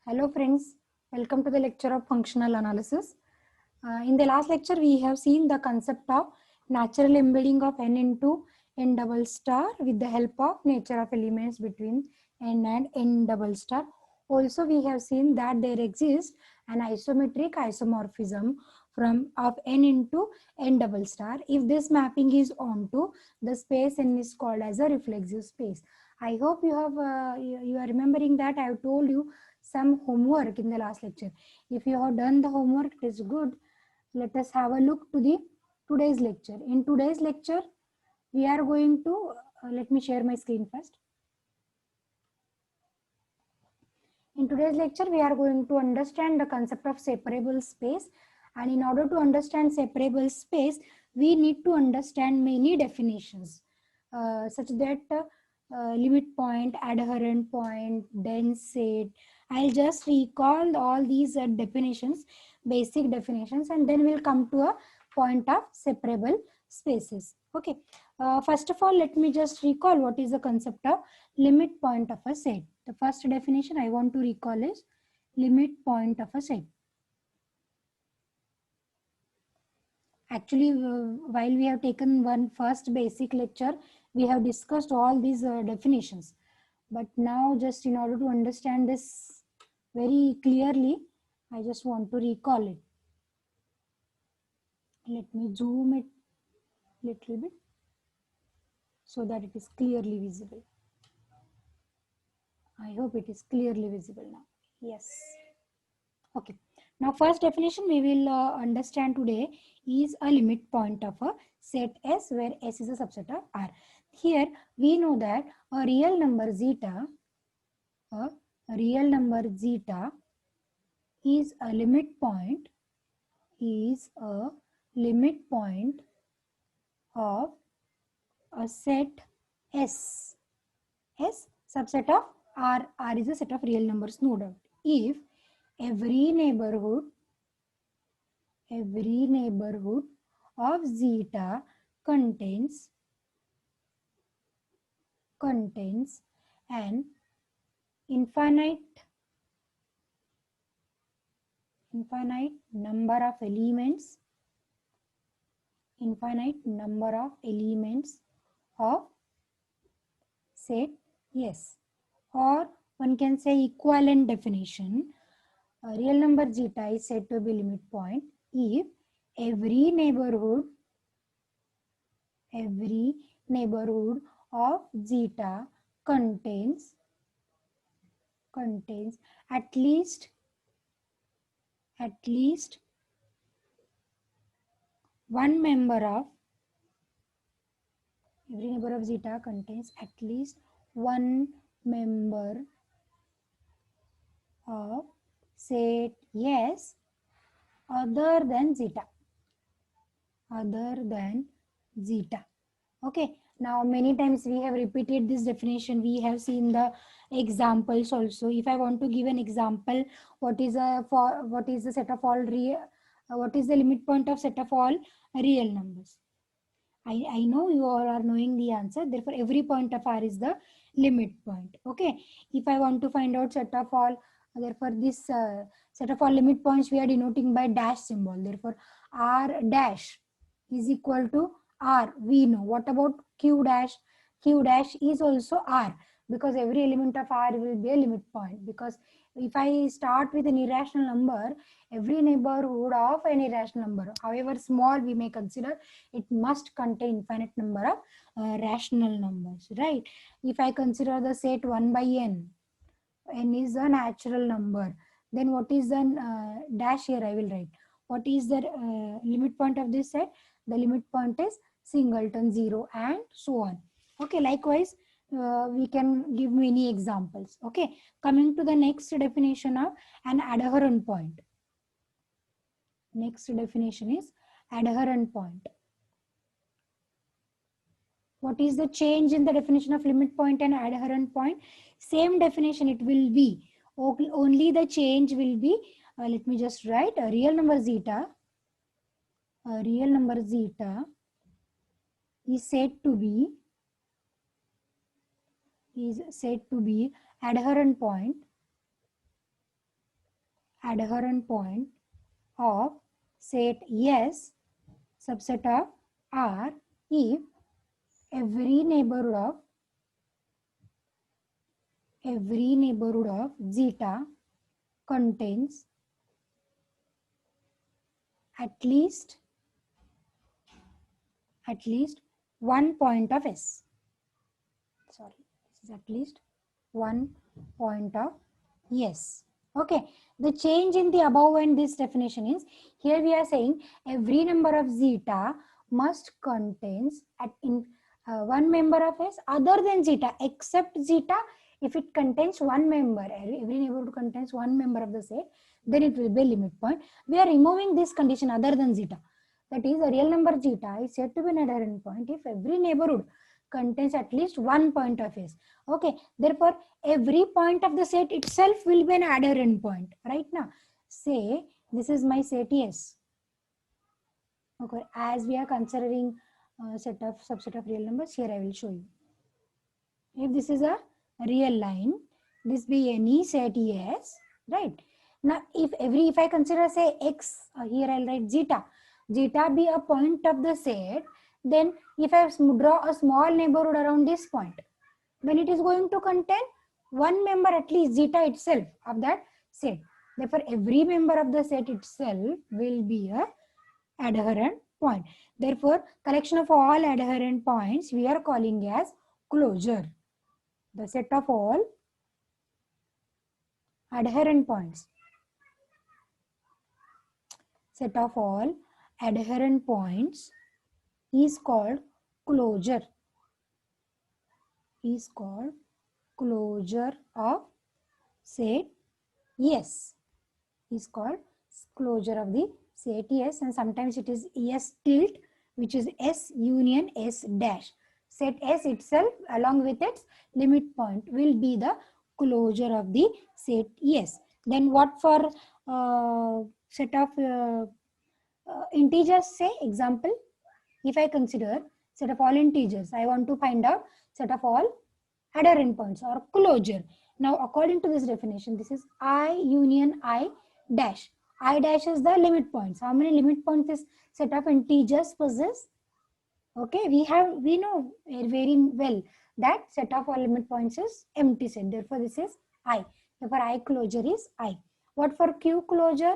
Hello friends, welcome to the lecture of functional analysis. In the last lecture, we have seen the concept of natural embedding of n into n double star with the help of nature of elements between n and n double star. Also, we have seen that there exists an isometric isomorphism from of n into n double star. If this mapping is onto the space, n is called as a reflexive space. I hope you have you are remembering that I have told you some homework in the last lecture. If you have done the homework, it is good. Let us have a look to the today's lecture. In today's lecture, we are going to let me share my screen first. In today's lecture, we are going to understand the concept of separable space. And in order to understand separable space, we need to understand many definitions, such that limit point, adherent point, dense set. I'll just recall all these definitions, basic definitions, and then we'll come to a point of separable spaces. Okay. First of all, let me just recall what is the concept of limit point of a set. The first definition I want to recall is limit point of a set. Actually, while we have taken one first basic lecture, we have discussed all these definitions. But now, just in order to understand this very clearly, I just want to recall it. Let me zoom it little bit so that it is clearly visible. I hope it is clearly visible now. Yes. Okay. Now, first definition we will understand today is a limit point of a set S where S is a subset of R. Here we know that a real number zeta is a limit point of a set S. S subset of R. R is a set of real numbers, no doubt. If every neighborhood of zeta contains an infinite number of elements of set yes, or one can say equivalent definition, a real number zeta is said to be limit point if every neighborhood of zeta contains at least one member of every neighbor of zeta contains at least one member of set yes other than zeta. Okay, now many times we have repeated this definition. We have seen the examples also. If I want to give an example, what is the set of all real, what is the limit point of set of all real numbers? I know you all are knowing the answer. Therefore, every point of R is the limit point. Okay. If I want to find out set of all, therefore this set of all limit points we are denoting by dash symbol. Therefore, R dash is equal to R. We know. What about Q dash? Q dash is also R because every element of R will be a limit point. Because if I start with an irrational number, every neighborhood of an irrational number, however small we may consider, it must contain infinite number of rational numbers, right? If I consider the set 1 by n is a natural number, then what is the dash here I will write. What is the limit point of this set? The limit point is singleton 0 and so on. Okay, likewise, we can give many examples. Okay, coming to the next definition of an adherent point. Next definition is adherent point. What is the change in the definition of limit point and adherent point? Same definition it will be. Only the change will be, let me just write, a real number zeta is said to be adherent point adherent point of set S subset of R if every neighborhood of zeta contains at least one point of S. Sorry, this is at least one point of S. Okay, the change in the above and this definition is, here we are saying every number of zeta must contains one member of S other than zeta, except zeta. If it contains one member, every neighborhood contains one member of the set, then it will be a limit point. We are removing this condition other than zeta. That is, a real number zeta is said to be an adherent point if every neighborhood contains at least one point of S. Okay, therefore every point of the set itself will be an adherent point. Right now, say this is my set S. Okay, as we are considering subset of real numbers, here I will show you. If this is a real line, this be any set S, right? Now, if I consider say X, here I'll write zeta be a point of the set, then if I draw a small neighborhood around this point, then it is going to contain one member at least, zeta itself of that set. Therefore, every member of the set itself will be a adherent point. Therefore, collection of all adherent points we are calling as closure. The set of all adherent points. Set of all adherent points is called closure. Is called closure of set S. Is called closure of the set S, and sometimes it is S tilt, which is S union S dash. Set S itself along with its limit point will be the closure of the set S. Then what for set of integers, say example, if I consider set of all integers, I want to find out set of all adherent points or closure. Now, according to this definition, this is I union I dash. I dash is the limit points. How many limit points this set of integers possess? Okay, we know very well that set of all limit points is empty set. Therefore, this is I. Therefore, I closure is I. What for Q closure?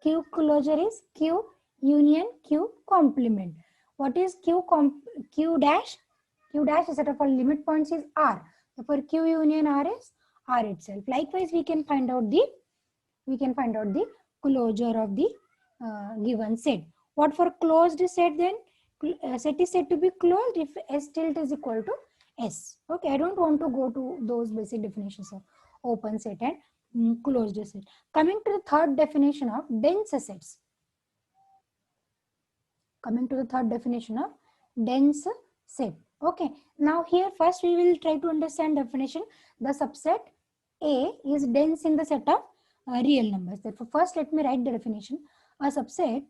Q closure is Q union Q complement. What is Q dash? Q dash is set of all limit points is R. Therefore, Q union R is R itself. Likewise, we can find out the closure of the given set. What for closed set then? Set is said to be closed if S tilde is equal to S. Okay, I don't want to go to those basic definitions of open set and closed set. Coming to the third definition of dense sets. Coming to the third definition of dense set. Okay, now here first we will try to understand definition. The subset A is dense in the set of real numbers. Therefore, first let me write the definition. A subset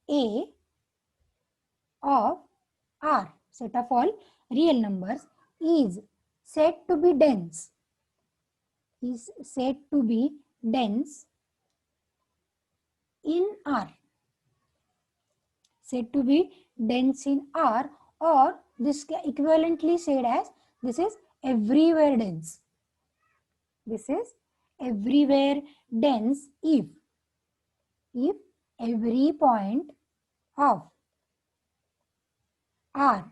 A of R, set of all real numbers, is said to be dense. Is said to be dense in R. Said to be dense in R, or this equivalently said as this is everywhere dense. This is everywhere dense if every point of R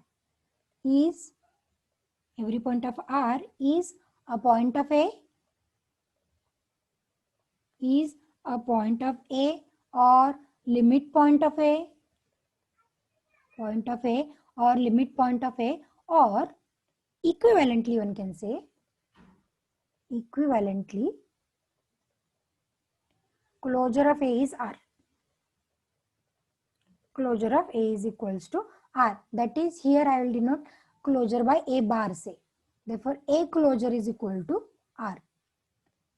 is a point of A, is a point of A or limit point of A, or limit point of A, or equivalently one can say equivalently closure of A is R. Closure of A is equals to R. That is, here I will denote closure by A bar say. Therefore, A closure is equal to R.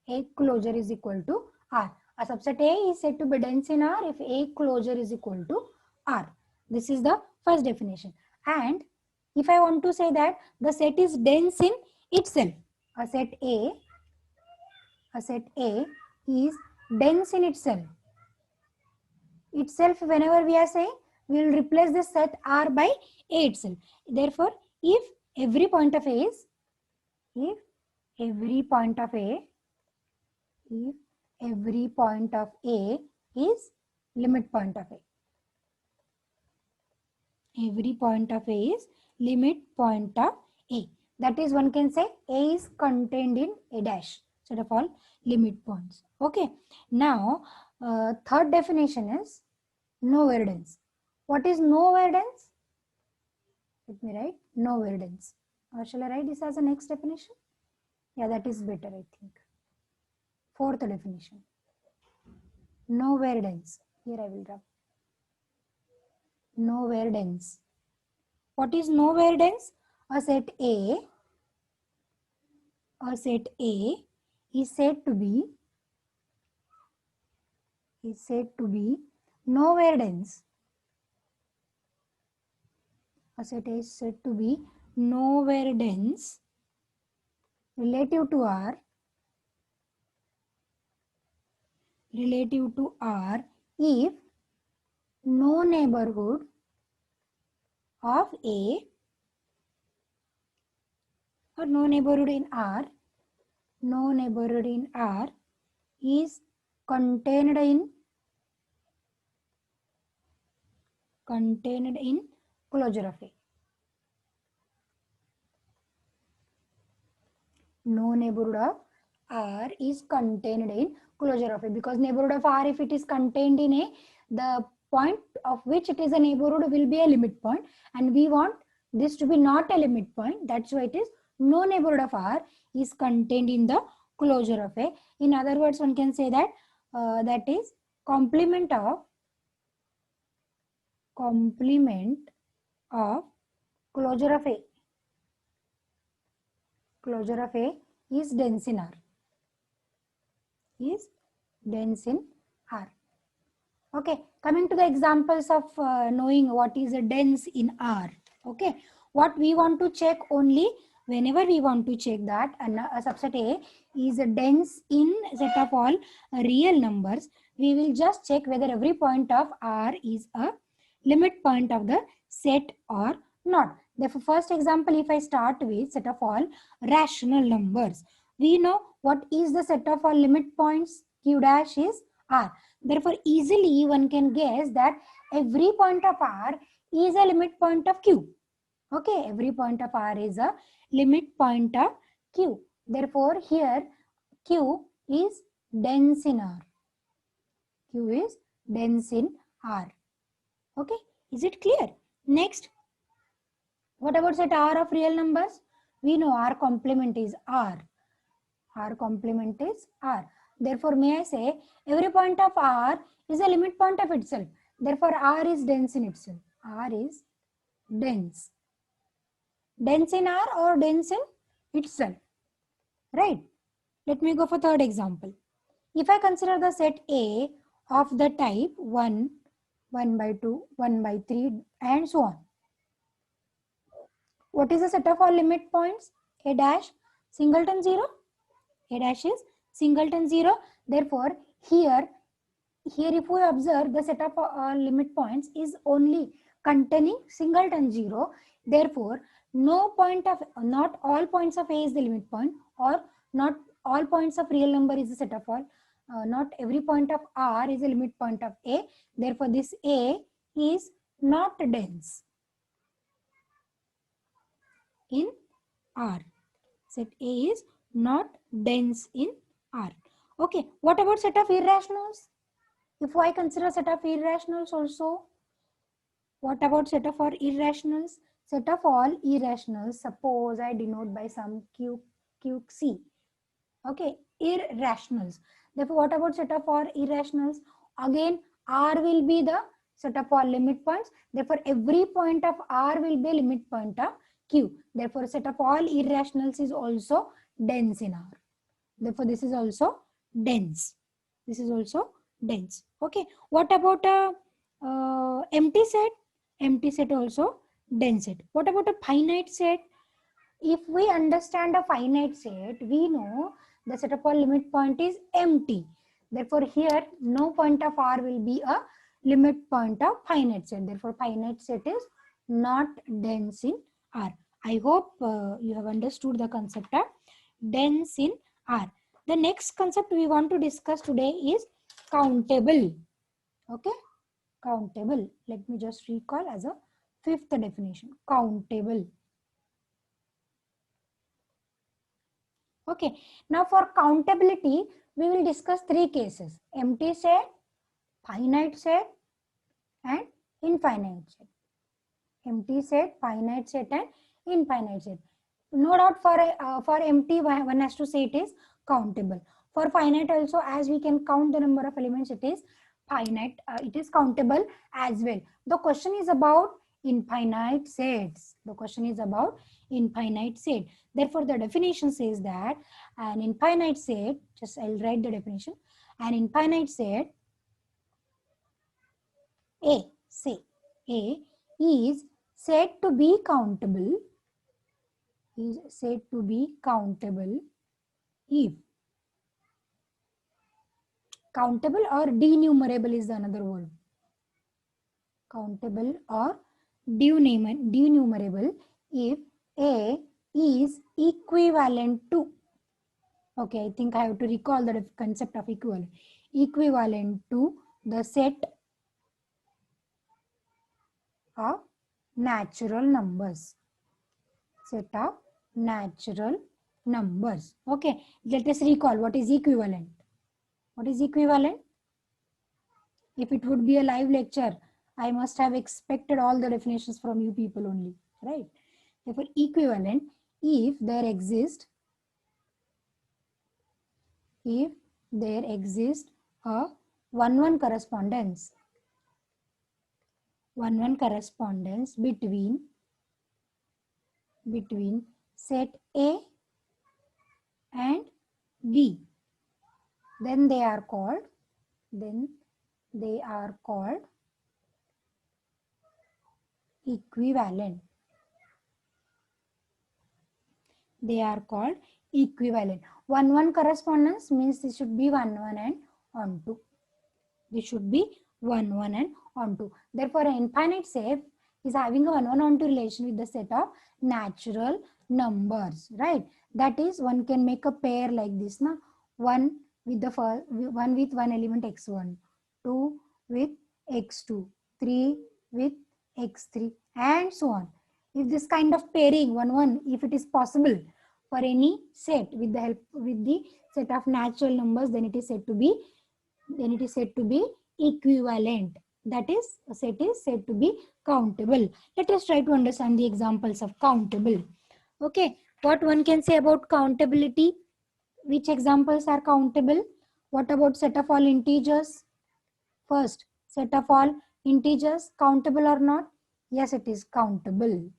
A closure is equal to R. A subset A is said to be dense in R if A closure is equal to R. This is the first definition. And if I want to say that the set is dense in itself, a set A a set A is dense in itself. Whenever we are saying, we will replace this set R by A itself. Therefore, if every point of A is, if every point of A is limit point of A. Every point of A is limit point of A. That is, one can say A is contained in A dash, set of all limit points. Okay. Now, third definition is nowhere dense. What is nowhere dense? Let me write nowhere dense. Or shall I write this as a next definition? Yeah, that is better, I think. Fourth definition. Nowhere dense. Here I will drop. Nowhere dense. What is nowhere dense? A set A is said to be nowhere dense. A set A is said to be nowhere dense relative to R if no neighborhood of A or no neighborhood in R is contained in closure of A. No neighborhood of R is contained in closure of A, because neighborhood of R, if it is contained in A, the point of which it is a neighborhood will be a limit point, and we want this to be not a limit point. That's why it is no neighborhood of R is contained in the closure of A. In other words, one can say that that is complement of closure of A. Closure of A is dense in R. Okay, coming to the examples of knowing what is a dense in R. Okay, what we want to check only, whenever we want to check that a subset A is a dense in set of all real numbers, we will just check whether every point of R is a limit point of the set or not. Therefore, first example, if I start with set of all rational numbers, we know what is the set of all limit points. Q dash is R. Therefore, easily one can guess that every point of R is a limit point of Q. Okay, every point of R is a limit point of Q. Therefore, here Q is dense in R. Q is dense in R. Okay, is it clear? Next, what about set R of real numbers? We know R complement is R. R complement is R. Therefore, may I say every point of R is a limit point of itself. Therefore, R is dense in itself. R is dense. Dense in R or dense in itself. Right? Let me go for third example. If I consider the set A of the type 1, 1 by 2, 1 by 3 and so on. What is the set of all limit points? A dash singleton 0. A dash is singleton 0. Therefore, here if we observe, the set of limit points is only containing singleton 0. Therefore, not all points of A is the limit point, or not all points of real number is the set of all. Not every point of R is a limit point of A. Therefore, this A is not dense in R. Set A is not dense in R. Okay, what about set of irrationals? If I consider set of irrationals also, what about set of all irrationals? Set of all irrationals, suppose I denote by some QC. Okay, irrationals. Therefore, what about set of all irrationals? Again, R will be the set of all limit points. Therefore, every point of R will be a limit point of Q. Therefore, set of all irrationals is also dense in R. Therefore, this is also dense. This is also dense. Okay. What about a empty set? Empty set also dense set. What about a finite set? If we understand a finite set, we know the set of all limit point is empty. Therefore, here no point of R will be a limit point of finite set. Therefore, finite set is not dense in R. I hope you have understood the concept of dense in R. The next concept we want to discuss today is countable. Okay, countable. Let me just recall as a fifth definition. Countable. Okay, now for countability, we will discuss three cases: empty set, finite set, and infinite set. Empty set, finite set, and infinite set. No doubt for empty, one has to say it is countable. For finite also, as we can count the number of elements, it is finite. It is countable as well. The question is about infinite sets. The question is about infinite set. Therefore, the definition says that an infinite set, just I'll write the definition. An infinite set, A, say A is said to be countable, is said to be countable if countable or denumerable is another word. Countable or denumerable if A is equivalent to, okay, I think I have to recall the concept of equivalent. Equivalent to the set of natural numbers. Set of natural numbers. Okay, let us recall what is equivalent. What is equivalent? If it would be a live lecture, I must have expected all the definitions from you people only, right? Therefore, equivalent, if there exists a 1-1 correspondence, between set A and B, then they are called equivalent. They are called equivalent. 1-1 correspondence means this should be 1-1 and onto. This should be 1-1 and onto. Therefore, an infinite set is having a 1-1 onto relation with the set of natural numbers, right? That is, one can make a pair like this, na? 1 with the first, 1 with one element x1, 2 with x2, 3 with x3, and so on. If this kind of pairing 1-1, if it is possible for any set with the help with the set of natural numbers, then it is said to be equivalent. That is, a set is said to be countable. Let us try to understand the examples of countable. Okay, what one can say about countability? Which examples are countable? What about set of all integers? First, set of all integers, countable or not? Yes, it is countable.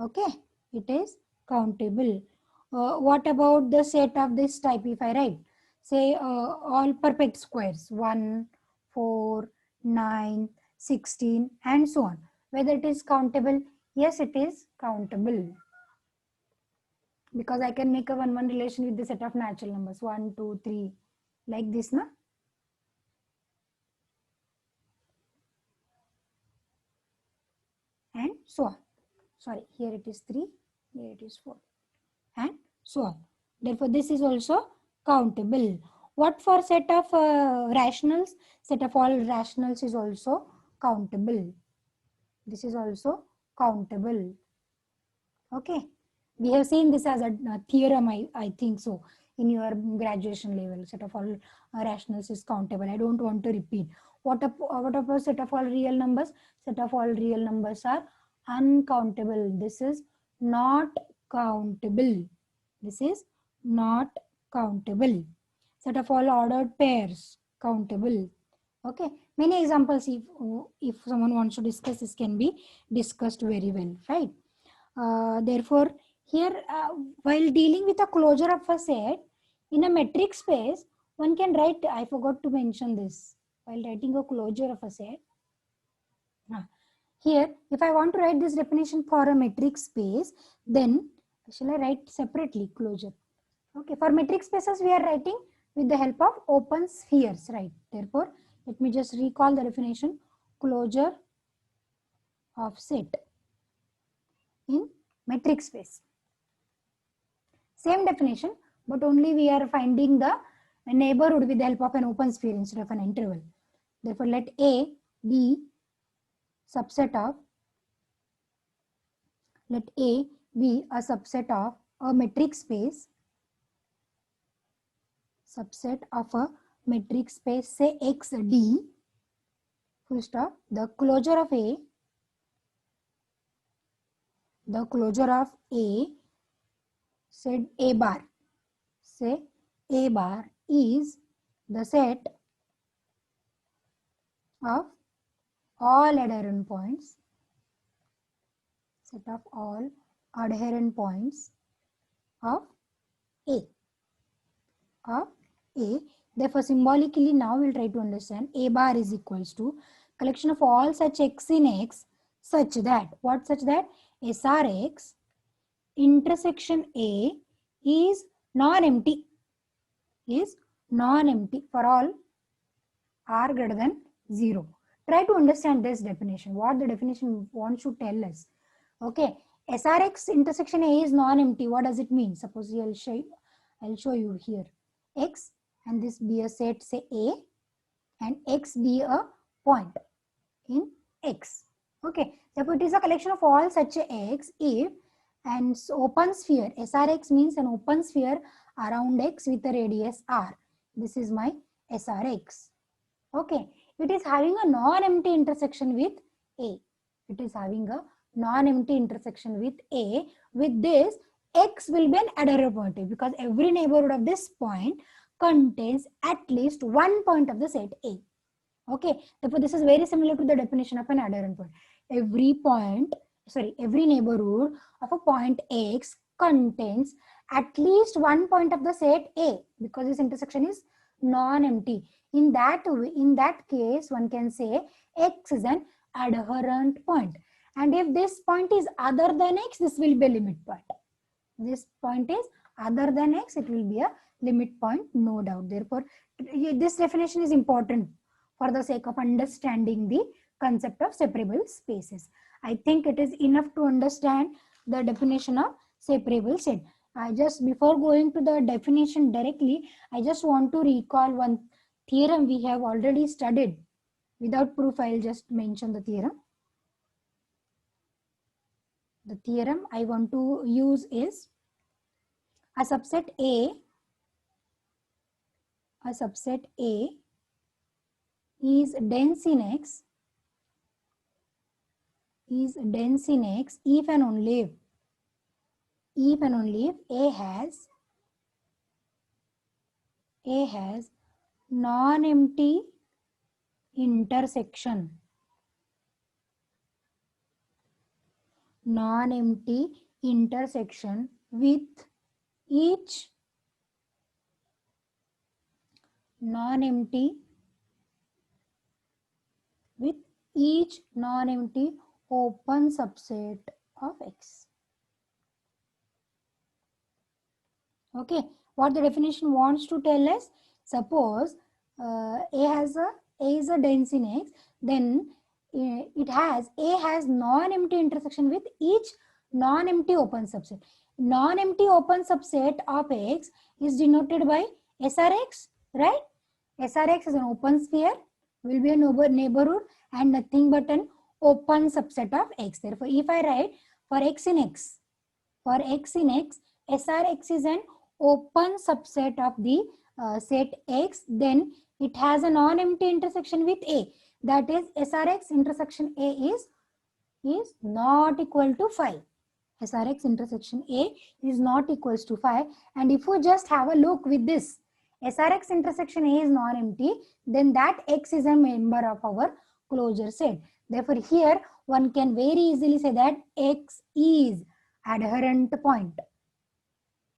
Okay, it is countable. What about the set of this type? If I write, say all perfect squares, 1, 4, 9, 16, and so on. Whether it is countable? Yes, it is countable. Because I can make a 1-1 relation with the set of natural numbers, 1, 2, 3, like this, na? And so on. Sorry, here it is 3, here it is 4, and so on. Therefore, this is also countable. What for set of rationals? Set of all rationals is also countable. This is also countable. Okay. We have seen this as a theorem, I think so, in your graduation level. Set of all rationals is countable. I don't want to repeat. What about set of all real numbers? Set of all real numbers are uncountable. This is not countable. This is not countable. Set of all ordered pairs, countable. Okay, many examples, if someone wants to discuss, this can be discussed very well, right? Therefore, here, while dealing with the closure of a set in a metric space, one can write, I forgot to mention this, while writing a closure of a set. Here, if I want to write this definition for a metric space, then shall I write separately closure? Okay, for metric spaces we are writing with the help of open spheres, right? Therefore, let me just recall the definition. Closure of set in metric space. Same definition, but only we are finding the neighborhood with the help of an open sphere instead of an interval. Therefore, let A be subset of, let A be a subset of a metric space, subset of a metric space, say XD, full stop. The closure of A said A bar, say A bar is the set of all adherent points, set of all adherent points of A. Therefore, symbolically now we'll try to understand A bar is equals to collection of all such X in X such that, what such that? SRX intersection A is non-empty, for all r greater than 0. Try to understand this definition, what the definition wants to tell us. Okay, SRX intersection A is non-empty. What does it mean? Suppose I'll show you here. X and this be a set, say A, and X be a point in X. Okay, therefore it is a collection of all such a X if, and so open sphere, SRX means an open sphere around X with a radius R. This is my SRX. Okay, it is having a non-empty intersection with A. It is having a non-empty intersection with A. With this, X will be an adherent point because every neighborhood of this point contains at least one point of the set A. Okay, therefore this is very similar to the definition of an adherent point. Every neighborhood of a point X contains at least one point of the set A because this intersection is non-empty. In that case, one can say X is an adherent point. And if this point is other than X, this will be a limit point. This point is other than X, it will be a limit point, no doubt. Therefore, this definition is important for the sake of understanding the concept of separable spaces. I think it is enough to understand the definition of separable set. Before going to the definition directly, I just want to recall one theorem we have already studied. Without proof, I'll just mention the theorem. The theorem I want to use is a subset A is dense in X if and only if A has non-empty intersection with each non-empty open subset of X. Okay, what the definition wants to tell us, suppose A is a dense in X, then A has non-empty intersection with each non-empty open subset. Non-empty open subset of X is denoted by SRX, right? SRX is an open sphere, will be a neighborhood and nothing but an open subset of X. Therefore, if I write for X in X, SRX is an open subset of the set X, then it has a non-empty intersection with A. That is, SRX intersection A is not equal to 5. SRX intersection A is not equals to 5. And if we just have a look with this, SRX intersection A is non-empty, then that X is a member of our closure set. Therefore, here one can very easily say that X is adherent point.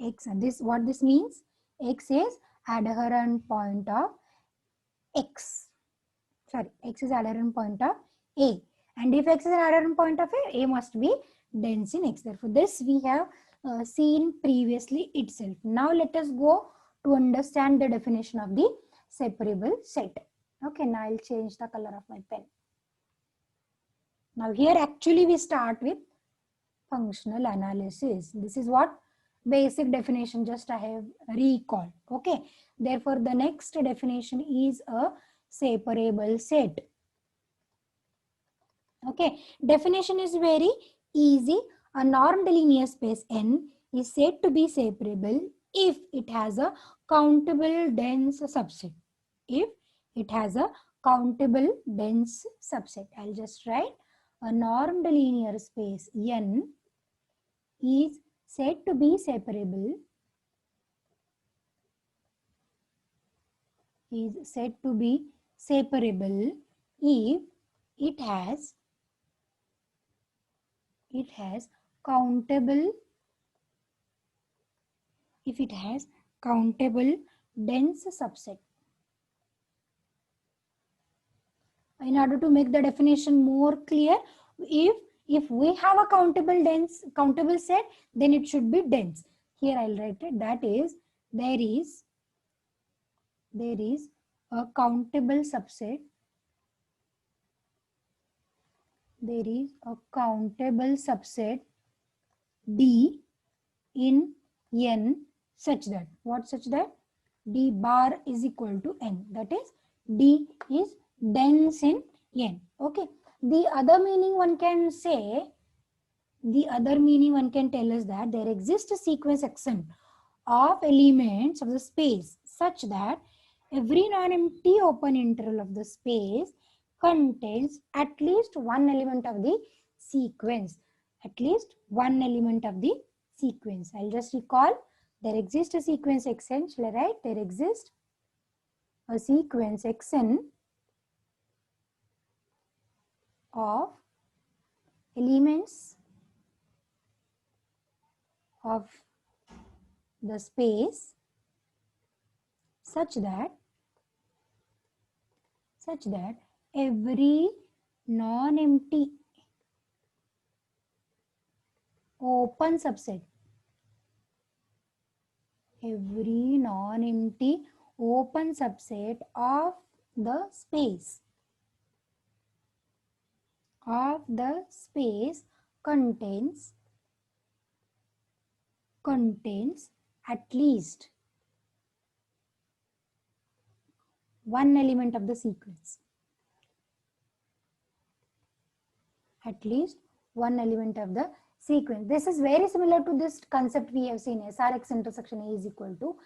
X, and what this means? X is adherent point of X. Sorry, X is adherent point of A. And if X is an adherent point of A must be dense in X. Therefore, this we have seen previously itself. Now let us go to understand the definition of the separable set. Okay, now I'll change the color of my pen. Now here actually we start with functional analysis. This is what basic definition just I have recalled. Okay, therefore the next definition is a separable set. Okay, definition is very easy. A normed linear space N is said to be separable if it has a countable dense subset. If it has a countable dense subset. I'll just write a normed linear space N is said to be separable if it has countable dense subset. In order to make the definition more clear, if we have a countable set, then it should be dense. Here I'll write it, that is there is a countable subset. There is a countable subset D in N such that, what such that? D bar is equal to N. That is D is dense in N. Okay. The other meaning one can tell us that there exists a sequence Xn of elements of the space such that every non-empty open interval of the space contains at least one element of the sequence. At least one element of the sequence. I'll just recall, there exists a sequence Xn, shall I write? There exists a sequence Xn of elements of the space such that every non-empty open subset, of the space contains at least one element of the sequence. At least one element of the sequence. This is very similar to this concept we have seen, SRX intersection A is equal to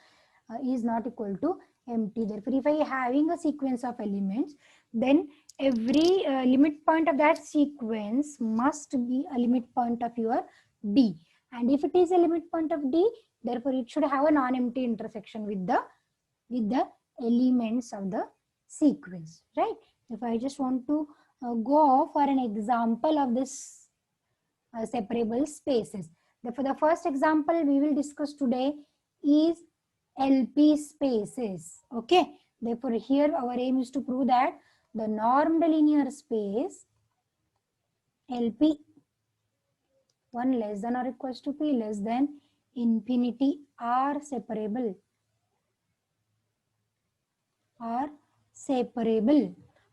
is not equal to empty. Therefore, if I am having a sequence of elements, then every limit point of that sequence must be a limit point of your D. And if it is a limit point of D, therefore it should have a non-empty intersection with the elements of the sequence, right? If I just want to go for an example of this separable spaces. Therefore, the first example we will discuss today is LP spaces. Okay. Therefore, here our aim is to prove that the normed linear space LP 1 less than or equals to P less than infinity are separable.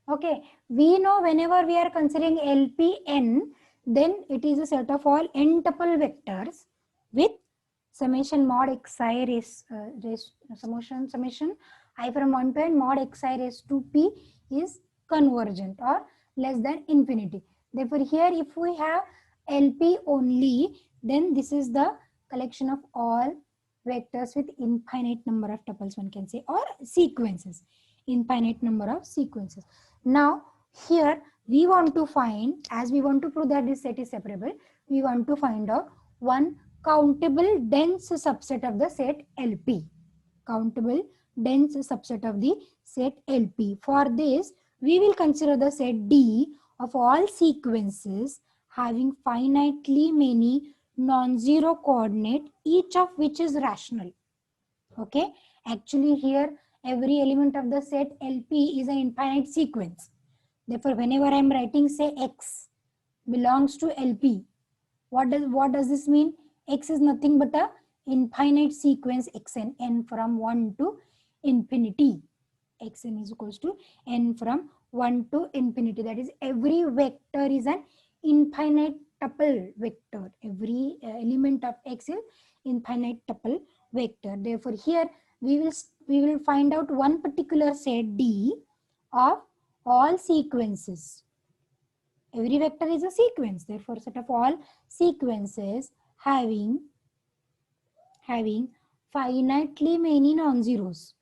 Okay. We know whenever we are considering LPN, then it is a set of all n tuple vectors with summation mod xi summation I from 1 to n mod xi raised to p is convergent or less than infinity. Therefore, here if we have LP only, then this is the collection of all vectors with infinite number of tuples, one can say, or sequences, infinite number of sequences. Now, here we want to find, as we want to prove that this set is separable, we want to find out one countable dense subset of the set LP. Countable dense subset of the set LP. For this, we will consider the set D of all sequences having finitely many non-zero coordinate, each of which is rational. Okay. Actually, here every element of the set LP is an infinite sequence. Therefore, whenever I am writing say X belongs to LP, what does this mean? X is nothing but a infinite sequence xn, n from 1 to infinity. Xn is equals to n from 1 to infinity. That is, every vector is an infinite tuple vector. Every element of X is infinite tuple vector. Therefore, here we will find out one particular set D of all sequences. Every vector is a sequence. Therefore, set of all sequences having finitely many non-zeros.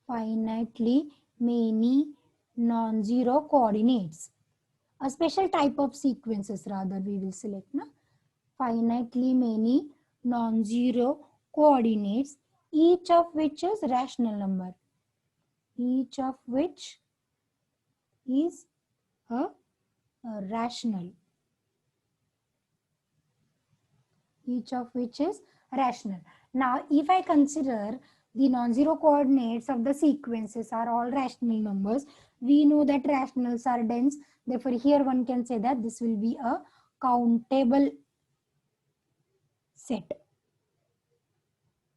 Finitely many non-zero coordinates. A special type of sequences rather we will select. Na? Finitely many non-zero coordinates, each of which is rational number. Each of which is a rational. Each of which is rational. Now, if I consider the non-zero coordinates of the sequences are all rational numbers, we know that rationals are dense. Therefore, here one can say that this will be a countable set.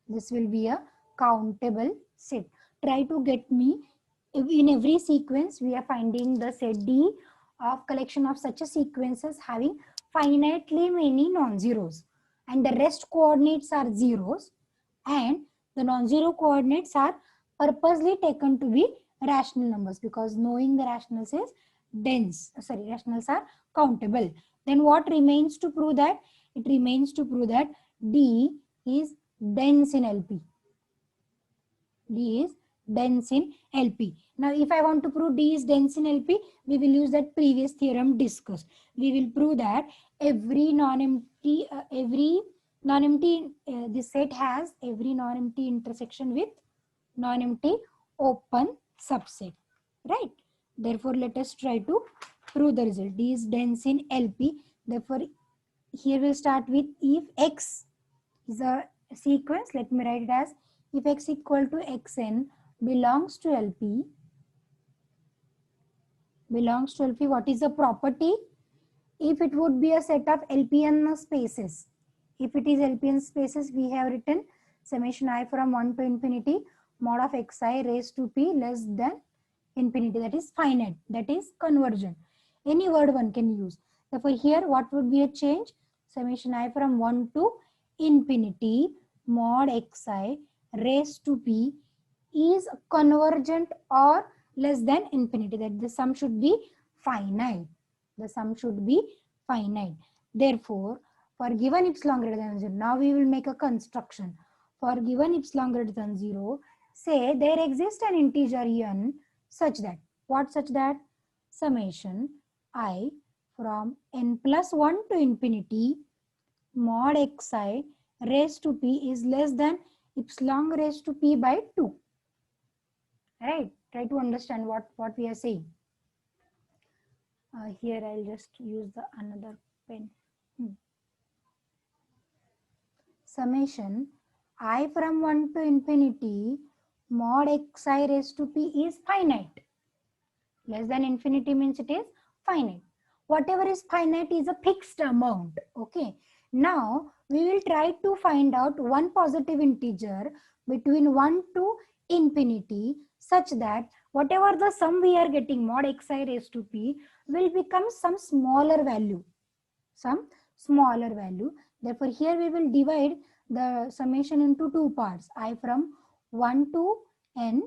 This will be a countable set. Try to get me, in every sequence we are finding the set D of collection of such a sequences having finitely many non-zeros, and the rest coordinates are zeros, and the non-zero coordinates are purposely taken to be rational numbers, because knowing the rationals is dense, sorry, rationals are countable. Then what remains to prove that? It remains to prove that D is dense in LP. D is dense in LP. Now, if I want to prove D is dense in LP, we will use that previous theorem discussed. We will prove that every non-empty, this set has every non-empty intersection with non-empty open subset, right? Therefore, let us try to prove the result. D is dense in LP. Therefore, here we'll start with if X is a sequence. Let me write it as, if X equal to Xn belongs to LP, what is the property? If it would be a set of LPN spaces, if it is LPN spaces, we have written summation I from 1 to infinity mod of xi raised to p less than infinity. That is finite, that is convergent. Any word one can use. Therefore, here what would be a change? Summation I from 1 to infinity mod xi raised to p is convergent or less than infinity. That the sum should be finite. The sum should be finite. Therefore, for given epsilon greater than 0, now we will make a construction. For given epsilon greater than 0, say there exists an integer n such that, what such that? Summation I from n plus 1 to infinity mod xi raised to p is less than epsilon raised to p by 2. Right? Try to understand what we are saying. Here I'll just use the another pen. Summation I from 1 to infinity mod xi raised to p is finite. Less than infinity means it is finite. Whatever is finite is a fixed amount. Okay. Now we will try to find out one positive integer between 1 to infinity such that whatever the sum we are getting mod xi raised to p will become some smaller value. Some smaller value. Therefore, here we will divide the summation into two parts. I from 1 to n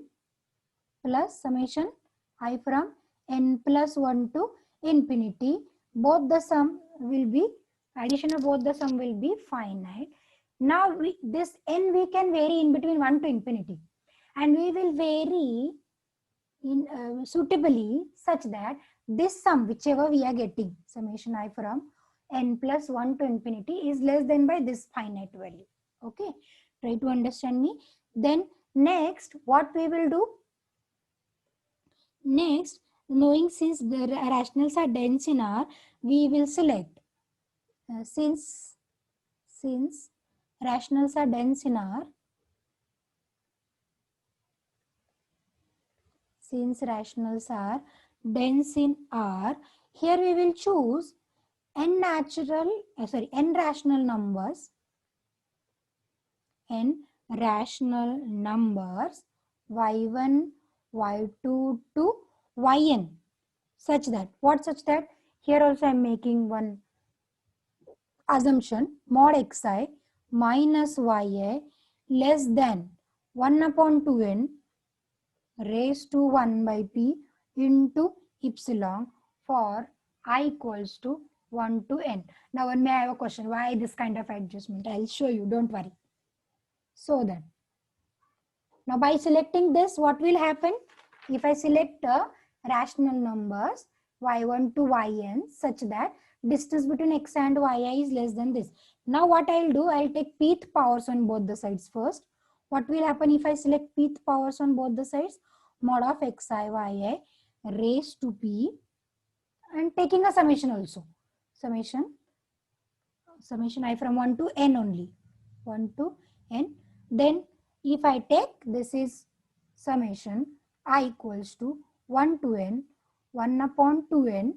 plus summation I from n plus 1 to infinity. Both the sum will be, addition of both the sum will be finite. Now, this n we can vary in between 1 to infinity. And we will vary in suitably such that this sum, whichever we are getting, summation I from n plus 1 to infinity is less than by this finite value. Okay. Try to understand me. Then next, what we will do? Next, knowing since the rationals are dense in R, we will select since rationals are dense in R, since rationals are dense in R, here we will choose n rational numbers, y1, y2 to yn, such that, what such that, here also I am making one assumption, mod xi minus ya less than 1 upon 2n raised to 1 by p into epsilon for I equals to 1 to n. Now one may have a question, why this kind of adjustment? I'll show you, don't worry. So that, now by selecting this, what will happen? If I select rational numbers y1 to yn such that distance between x and yi is less than this. Now what I'll do, I'll take pth powers on both the sides first. What will happen if I select pth powers on both the sides? Mod of xi yi raised to p, and taking a summation also. Summation I from 1 to n only. 1 to n. Then if I take, this is summation I equals to 1 to n, 1 upon 2n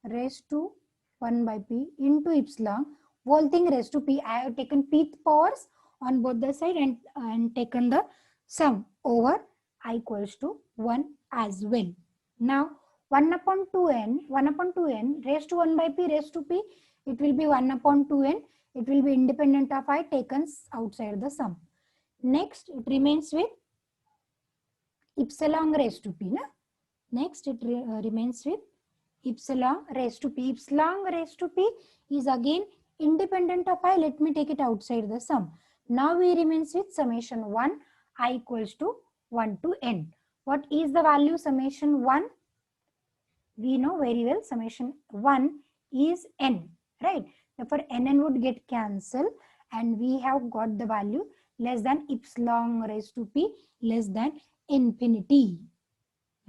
raised to 1 by p into epsilon, whole thing raised to p. I have taken pth powers on both the side and taken the sum over I equals to 1 as well. Now 1 upon 2n raised to 1 by p raised to p, it will be 1 upon 2n. It will be independent of I taken outside the sum. Next, it remains with epsilon raised to p. Next, it remains with epsilon raised to p. Epsilon raised to p is again independent of I. Let me take it outside the sum. Now we remains with summation 1 I equals to 1 to n. What is the value summation 1? We know very well summation 1 is n, right? Therefore, n would get cancelled and we have got the value less than epsilon raised to p less than infinity,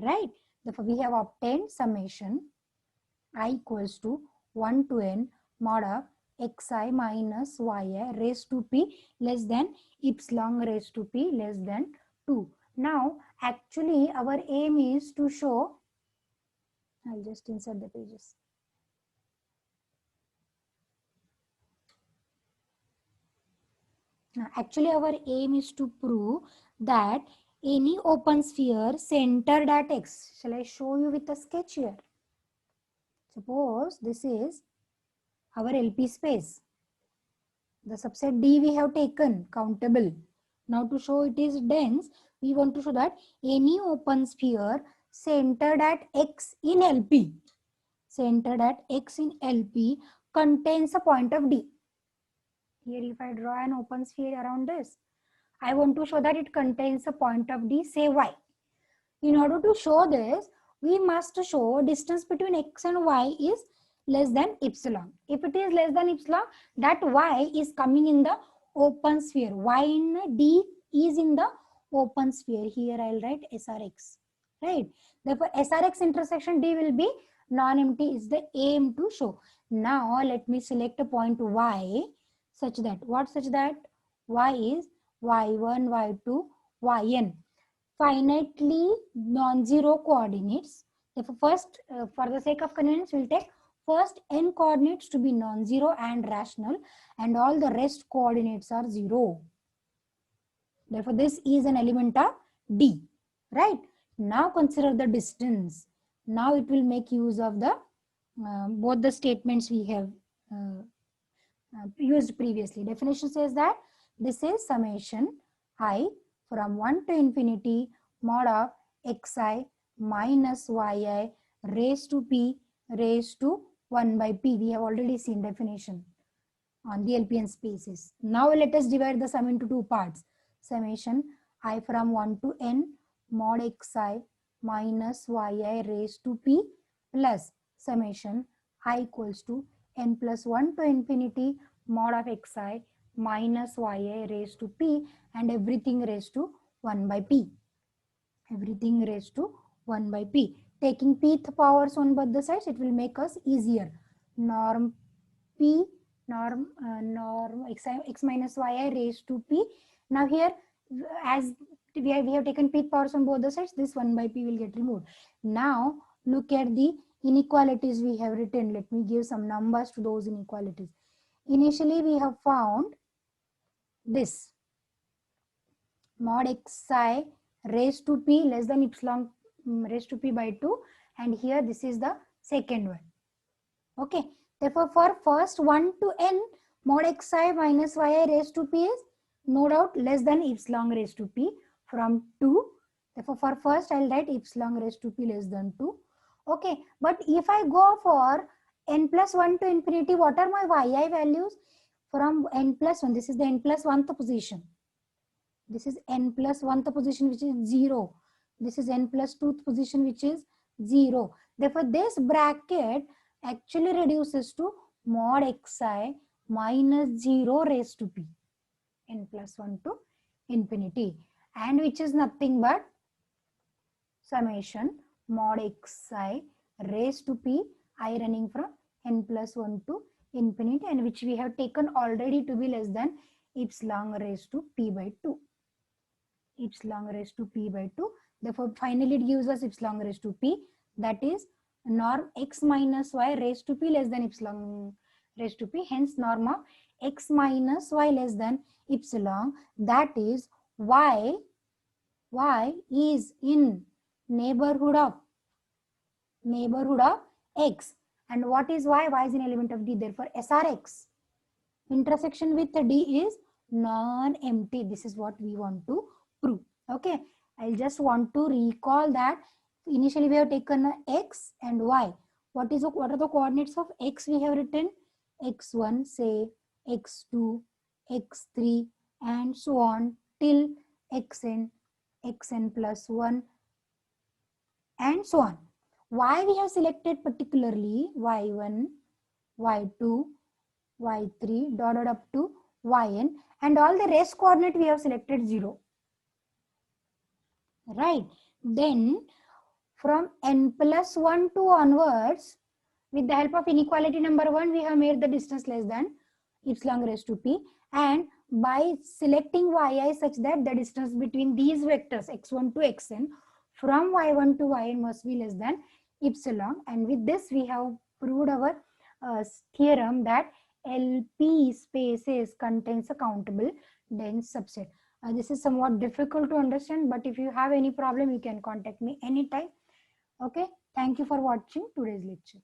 right? Therefore, we have obtained summation I equals to 1 to n mod of xi minus yi raised to p less than epsilon raised to p less than 2. Now, actually, our aim is to show, I'll just insert the pages. Actually, our aim is to prove that any open sphere centered at x. Shall I show you with a sketch here? Suppose this is our LP space. The subset D we have taken, countable. Now to show it is dense, we want to show that any open sphere centered at x in LP, contains a point of D. Here if I draw an open sphere around this, I want to show that it contains a point of D, say y. In order to show this, we must show distance between x and y is less than epsilon. If it is less than epsilon, that y is coming in the open sphere. Y in D is in the open sphere. Here I'll write SRX, right? Therefore, SRX intersection D will be non-empty is the aim to show. Now, let me select a point y such that, what such that? Y is y1, y2, yn. Finitely non-zero coordinates. Therefore, first, for the sake of convenience, we'll take first n coordinates to be non-zero and rational, and all the rest coordinates are 0. Therefore, this is an element of D, right? Now consider the distance. Now it will make use of the both the statements we have used previously. Definition says that this is summation I from 1 to infinity mod of xi minus yi raised to p raised to 1 by p. We have already seen definition on the LP and spaces. Now let us divide the sum into two parts. Summation I from 1 to n mod xi minus yi raised to p plus summation I equals to n plus 1 to infinity mod of xi minus yi raised to p and everything raised to 1 by p. Everything raised to 1 by p. Taking pth powers on both the sides, it will make us easier. Norm p, norm x minus yi raised to p. Now here, as we have taken pth powers on both the sides, this 1 by p will get removed. Now look at the inequalities we have written. Let me give some numbers to those inequalities. Initially, we have found this mod xi raised to p less than epsilon raised to p by 2, and here this is the second one. Okay, therefore for first 1 to n, mod xi minus yi raised to p is no doubt less than epsilon raised to p from 2. Therefore for first I'll write epsilon raised to p less than 2. Okay, but if I go for n plus 1 to infinity, what are my yi values? From n plus 1, this is the n plus 1th position. This is n plus 1th position, which is 0. This is n plus 2th position, which is 0. Therefore, this bracket actually reduces to mod xi minus 0 raised to p, n plus 1 to infinity, and which is nothing but summation mod xi raised to p, I running from n plus 1 to infinity, and which we have taken already to be less than epsilon raised to p by 2. Epsilon raised to p by 2. Therefore, finally it gives us epsilon raised to p, that is norm x minus y raised to p less than epsilon raised to p. Hence, norm of x minus y less than epsilon, that is y is in neighborhood of x. And what is y? Y is an element of D. Therefore, SRX intersection with D is non-empty. This is what we want to prove. Okay, I just want to recall that initially we have taken x and y. What are the coordinates of x? We have written x1, say x2, x3, and so on till xn plus 1, and so on. Y we have selected particularly y1, y2, y3 dotted up to yn, and all the rest coordinate we have selected 0. Right. Then from n plus 1 to onwards, with the help of inequality number 1, we have made the distance less than epsilon raised to p, and by selecting yi such that the distance between these vectors x1 to xn from y1 to yn must be less than epsilon, and with this we have proved our theorem that LP spaces contains a countable dense subset. This is somewhat difficult to understand, but if you have any problem, you can contact me anytime. Okay, thank you for watching today's lecture.